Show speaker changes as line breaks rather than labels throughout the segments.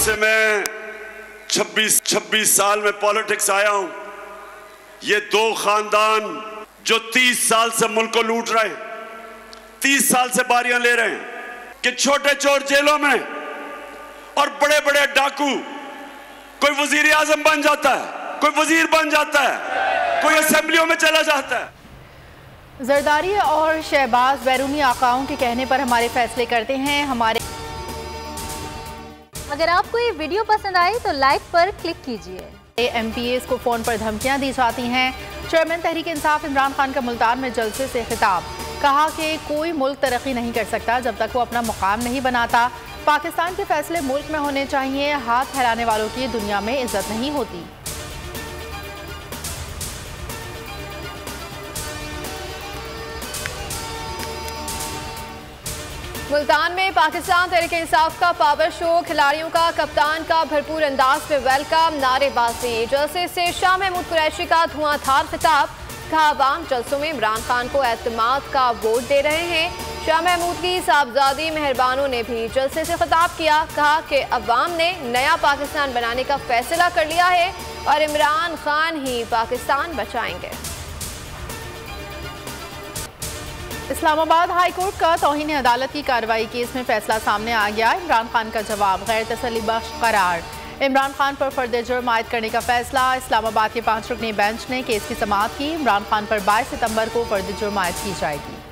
से मैं 26 साल में पॉलिटिक्स आया हूं, ये दो खानदान जो 30 साल से मुल्क को लूट रहे हैं, 30 साल से बारियां ले रहे हैं कि छोटे चोर जेलों में और बड़े बड़े डाकू, कोई वजीर आजम बन जाता है, कोई वजीर बन जाता है, कोई असेंबलियों में चला जाता है।
जरदारी और शहबाज बैरूनी आकाओं के कहने पर हमारे फैसले करते हैं। हमारे
अगर आपको ये वीडियो पसंद आई तो लाइक पर क्लिक कीजिए।
MPAs को फोन पर धमकियां दी जाती हैं। चेयरमैन तहरीक इंसाफ इमरान खान का मुल्तान में जलसे से खिताब, कहा कि कोई मुल्क तरक्की नहीं कर सकता जब तक वो अपना मुकाम नहीं बनाता। पाकिस्तान के फैसले मुल्क में होने चाहिए, हाथ फैलाने वालों की दुनिया में इज्जत नहीं होती।
मुल्तान में पाकिस्तान तहरीक इंसाफ का पावर शो, खिलाड़ियों का कप्तान का भरपूर अंदाज में वेलकम, नारेबाजी। जलसे से शाह महमूद कुरैशी का धुआंधार खिताब, कहा अवाम जलसों में इमरान खान को एतमाद का वोट दे रहे हैं। शाह महमूद की साहबजादी मेहरबानों ने भी जलसे से खिताब किया, कहा कि अवाम ने नया पाकिस्तान बनाने का फैसला कर लिया है और इमरान खान ही पाकिस्तान बचाएंगे।
इस्लामाबाद हाई कोर्ट का तौहीन अदालत की कार्रवाई केस में फैसला सामने आ गया। इमरान खान का जवाब गैर तसल्ली बख्श करार, इमरान खान पर फर्द जुर्म आयद करने का फैसला। इस्लामाबाद के 5 रुकनी बेंच ने केस की समाअत की। इमरान खान पर 22 सितंबर को फर्द जुर्म आयद की जाएगी।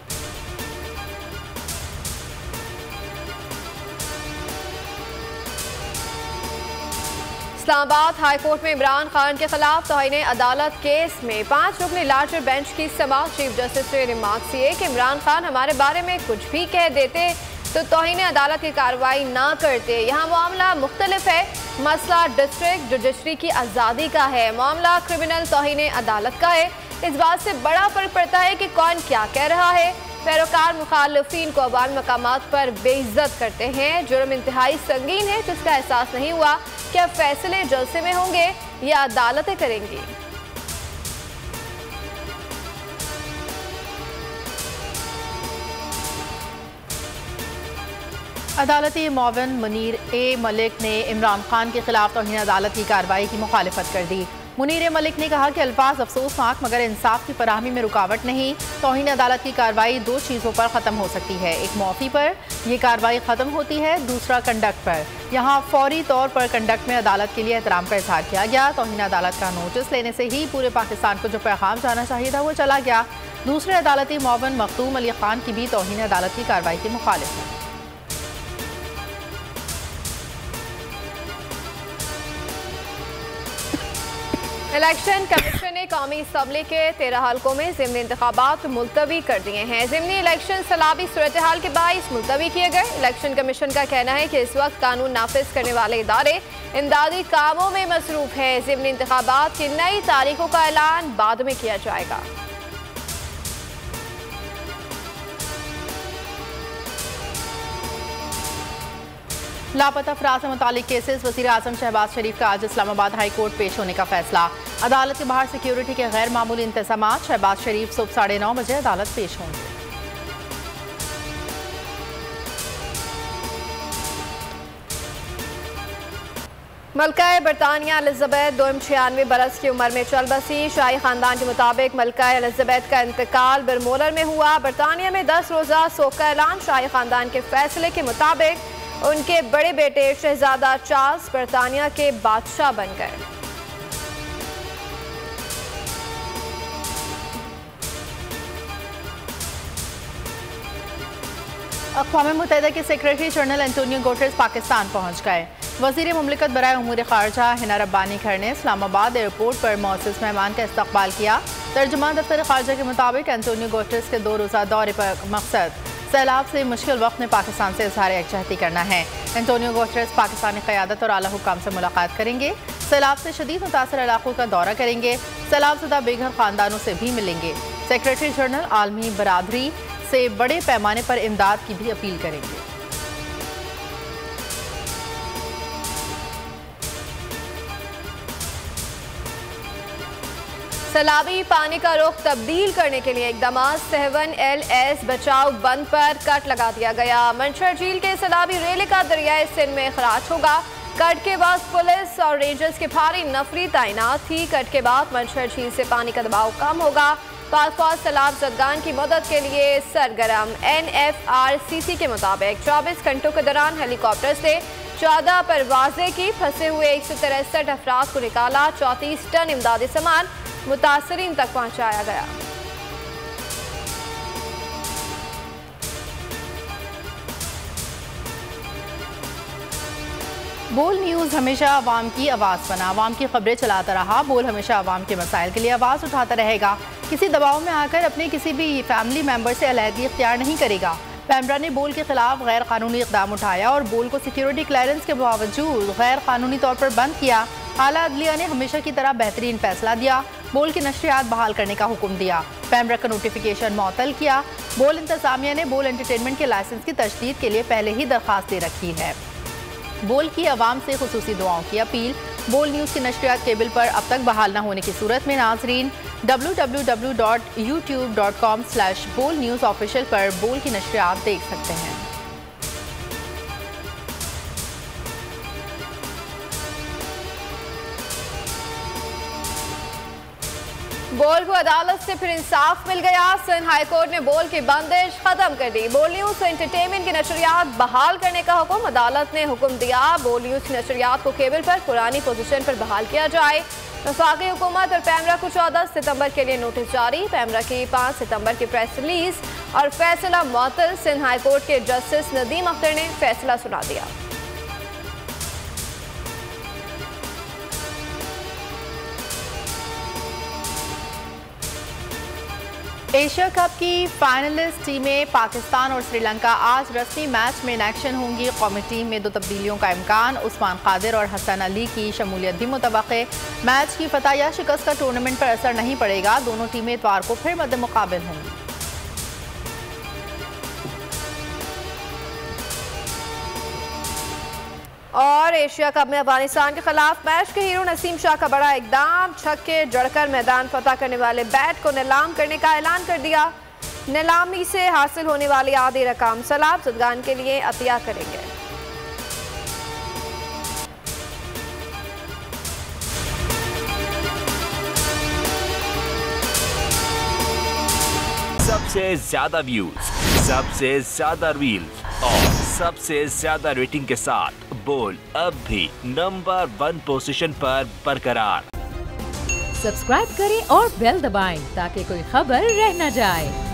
इस्लामाबाद हाई कोर्ट में इमरान खान के खिलाफ तौहीन अदालत केस में 5 रुकनी लार्जर बेंच की समाअत। चीफ जस्टिस ने रिमार्क्स किए कि इमरान खान हमारे बारे में कुछ भी कह देते तो तौहीन अदालत की कार्रवाई ना करते। यहाँ मामला मुख्तलिफ है, मसला डिस्ट्रिक्ट जुडिशरी की आज़ादी का है, मामला क्रिमिनल तौहीन अदालत का है। इस बात से बड़ा फर्क पड़ता है कि कौन क्या कह रहा है। पैरोकार मुखालफीन को अवामी मकामात पर बेइज्जत करते हैं। जुर्म इंतहाई संगीन है जिसका एहसास नहीं हुआ। क्या फैसले जलसे में होंगे या अदालतें करेंगी?
अदालती मुआविन मुनीर ए मलिक ने इमरान खान के खिलाफ तौहीन अदालत की कार्रवाई की मुखालिफत कर दी। मुनीर ए मलिक ने कहा कि अल्फाज अफसोसनाक मगर इंसाफ की फराहमी में रुकावट नहीं। तौहीन अदालत की कार्रवाई 2 चीज़ों पर ख़त्म हो सकती है, एक मौफ़ी पर यह कार्रवाई ख़त्म होती है, दूसरा कंडक्ट पर। यहाँ फौरी तौर पर कंडक्ट में अदालत के लिए एहतराम का इजहार किया गया। तौहीन अदालत का नोटिस लेने से ही पूरे पाकिस्तान को जो पैगाम जाना चाहिए था वो चला गया। दूसरे अदालती मुआविन मखदूम अली खान की भी तौहीन अदालत की कार्रवाई की मुखालिफ है।
इलेक्शन कमीशन ने कौमी असम्बली के 13 हल्कों में ज़िमनी इंतखाबात मुलतवी कर दिए हैं। ज़िमनी इलेक्शन सलाबी सूरत हाल के बाइस मुलतवी किए गए। इलेक्शन कमीशन का कहना है कि इस वक्त कानून नाफिज करने वाले इदारे इमदादी कामों में मसरूफ है। ज़िमनी इंतखाबात की नई तारीखों का ऐलान बाद में किया जाएगा।
लापता अफराद से मुतालिक केसेस, वज़ीर आज़म शहबाज शरीफ का आज इस्लामाबाद हाई कोर्ट पेश होने का फैसला। अदालत के बाहर सिक्योरिटी के गैर मामूली इंतजाम। शहबाज शरीफ सुबह 9:30 बजे अदालत पेश होंगे।
मलका बरतानिया एलिजाबेथ 96 बरस की उम्र में चल बसी। शाही खानदान के मुताबिक मलका एलिजाबेथ का इंतकाल बरमोलर में हुआ। बरतानिया में 10 रोज़ा सोग का ऐलान। शाही खानदान के फैसले के मुताबिक उनके बड़े बेटे शहजादा चार्ल्स बरतानिया के बादशाह बन गए।
अक़वाम मुत्तहिदा के secretary general Antonio Guterres Pakistan पहुँच गए। वज़ीर मुमलिकत बराए उमूर ख़ारजा हिना रब्बानी खर ने इस्लामाबाद एयरपोर्ट पर मौसूस मेहमान का इस्तकबाल किया। तर्जुमान दफ्तर ख़ारजा के मुताबिक एंटोनियो गुटेरेस के 2 रोज़ा दौरे पर मकसद सैलाब से मुश्किल वक्त में पाकिस्तान से इज़हार यकजहती करना है। एंटोनियो गुटेरेस पाकिस्तानी क़यादत और आला हुक्काम से मुलाकात करेंगे। सैलाब से शदीद मुतासर इलाकों का दौरा करेंगे। सैलाब ज़दा बेघर ख़ानदानों से भी मिलेंगे। सेक्रेटरी जनरल आलमी बरादरी से बड़े पैमाने पर इमदाद की भी अपील करेंगे।
सैलाबी पानी का रुख तब्दील करने के लिए इकदाम 7LS बचाव बंद पर कट लगा दिया गया। मंशर झील के सैलाबी रेले का दरियाए सिंध में खराज होगा। कट के बाद पुलिस और रेंजर्स के भारी नफरी तैनात थी। कट के बाद मंशहर झील से पानी का दबाव कम होगा। पाक फौज सैलाब ज़दगान की मदद के लिए सरगर्म। NFRCC के मुताबिक 24 घंटों के दौरान हेलीकॉप्टर से 14 परवाजें की। फंसे हुए 163 अफराद को निकाला। 34 टन इमदादी सामान मुतासरीन तक पहुंचाया गया।
बोल न्यूज़ हमेशा आवाम की आवाज़ बना, आवाम की खबरें चलाता रहा। बोल हमेशा आवाम के मसाइल के लिए आवाज़ उठाता रहेगा। किसी दबाव में आकर अपने किसी भी फैमिली मेंबर से अलहदगी इख्तियार नहीं करेगा। पैमरा ने बोल के खिलाफ गैर कानूनी इकदाम उठाया और बोल को सिक्योरिटी क्लियरेंस के बावजूद गैर कानूनी तौर पर बंद किया। आला अदलिया ने हमेशा की तरह बेहतरीन फैसला दिया। बोल की नशरियात बहाल करने का हुक्म दिया। पैमरा का नोटिफिकेशन मुअत्तल किया। बोल इंतजामिया ने बोल एंटरटेनमेंट के लाइसेंस की तजदीद के लिए पहले ही दरख्वास्त दे रखी है। बोल की आवाम से खुसूसी दुआओं की अपील। बोल न्यूज़ की नशरियात केबल पर अब तक बहाल न होने की सूरत में नाजरीन www.youtube.com/बोल न्यूज़ ऑफिशियल पर बोल की नशरियात देख सकते हैं।
बोल को अदालत से फिर इंसाफ मिल गया। सिंध हाई कोर्ट ने बोल की बंदिश खत्म कर दी। बोल न्यूज़ और एंटरटेनमेंट की नशरियात बहाल करने का हुक्म अदालत ने हुक्म दिया। बोल न्यूज़ की नशरियात को केबल पर पुरानी पोजीशन पर बहाल किया जाए। वफाकी हुकूमत और पैमरा को 14 सितंबर के लिए नोटिस जारी। पैमरा की 5 सितंबर की प्रेस रिलीज और फैसला मुअत्तल। सिंध हाई कोर्ट के जस्टिस नदीम अख्तर ने फैसला सुना दिया।
एशिया कप की फाइनलिस्ट टीमें पाकिस्तान और श्रीलंका आज रस्मी मैच में इन एक्शन होंगी। कौमी टीम में 2 तब्दीलियों का इम्कान। उस्मान कादिर और हसन अली की शमूलियत भी मुतवक्के। मैच की फतह या शिकस्त का टूर्नामेंट पर असर नहीं पड़ेगा। दोनों टीमें इतवार को फिर मद्दे मुकाबिल होंगी।
और एशिया कप में अफगानिस्तान के खिलाफ मैच के हीरो नसीम शाह का बड़ा इकदाम। छक्के जड़कर मैदान फतह करने वाले बैट को नीलाम करने का ऐलान कर दिया। नीलामी से हासिल होने वाली आधी रकम सैलाब ज़दगान के लिए अतिया करेंगे।
सबसे ज्यादा व्यूज, सबसे ज्यादा रील्स और सबसे ज्यादा रेटिंग के साथ बोल अब भी नंबर 1 पोजीशन पर बरकरार।
सब्सक्राइब करें और बेल दबाएं ताकि कोई खबर रह न जाए।